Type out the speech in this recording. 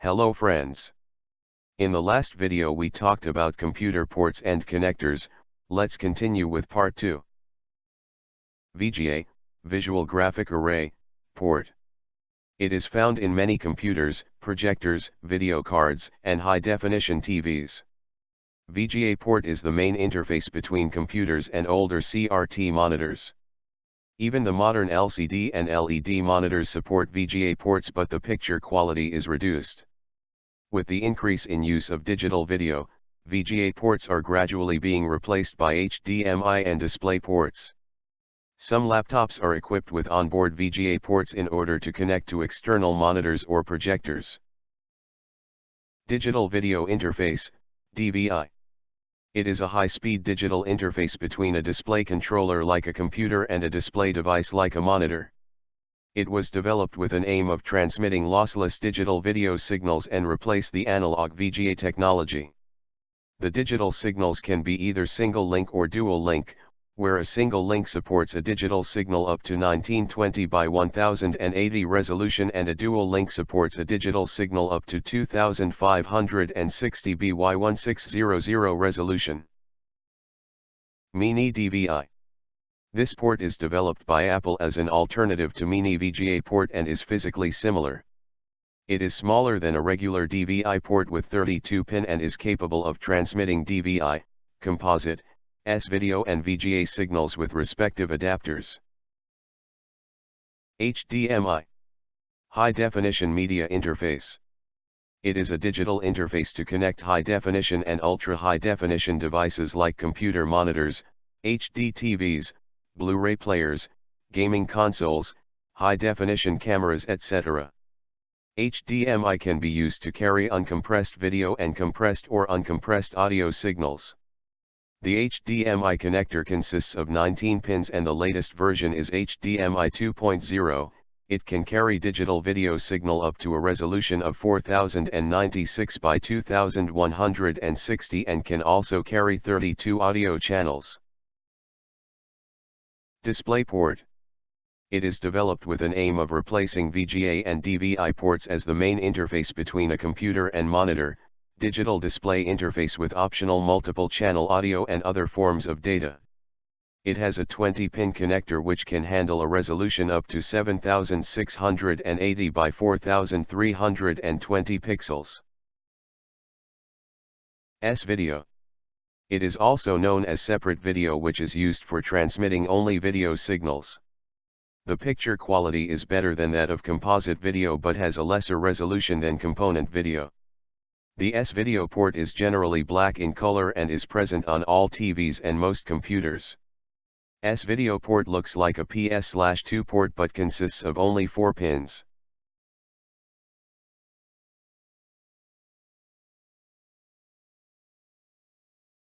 Hello friends. In the last video we talked about computer ports and connectors. Let's continue with part 2. VGA, Visual Graphic Array, port. It is found in many computers, projectors, video cards, and high-definition TVs. VGA port is the main interface between computers and older CRT monitors. Even the modern LCD and LED monitors support VGA ports, but the picture quality is reduced. With the increase in use of digital video, VGA ports are gradually being replaced by HDMI and display ports. Some laptops are equipped with onboard VGA ports in order to connect to external monitors or projectors. Digital Video Interface, DVI. It is a high-speed digital interface between a display controller like a computer and a display device like a monitor. It was developed with an aim of transmitting lossless digital video signals and replace the analog VGA technology. The digital signals can be either single link or dual link, where a single link supports a digital signal up to 1920 by 1080 resolution and a dual link supports a digital signal up to 2560 by 1600 resolution. Mini DVI. This port is developed by Apple as an alternative to Mini VGA port and is physically similar. It is smaller than a regular DVI port with 32 pin and is capable of transmitting DVI, composite, S-video and VGA signals with respective adapters. HDMI. High Definition Media Interface. It is a digital interface to connect high-definition and ultra-high-definition devices like computer monitors, HD TVs, Blu-ray players, gaming consoles, high-definition cameras, etc. HDMI can be used to carry uncompressed video and compressed or uncompressed audio signals. The HDMI connector consists of 19 pins and the latest version is HDMI 2.0. It can carry digital video signal up to a resolution of 4096 by 2160 and can also carry 32 audio channels. DisplayPort. It is developed with an aim of replacing VGA and DVI ports as the main interface between a computer and monitor, digital display interface with optional multiple-channel audio and other forms of data. It has a 20-pin connector which can handle a resolution up to 7680 by 4320 pixels. S-video. It is also known as separate video, which is used for transmitting only video signals. The picture quality is better than that of composite video but has a lesser resolution than component video. The S-video port is generally black in color and is present on all TVs and most computers. S-video port looks like a PS/2 port but consists of only 4 pins.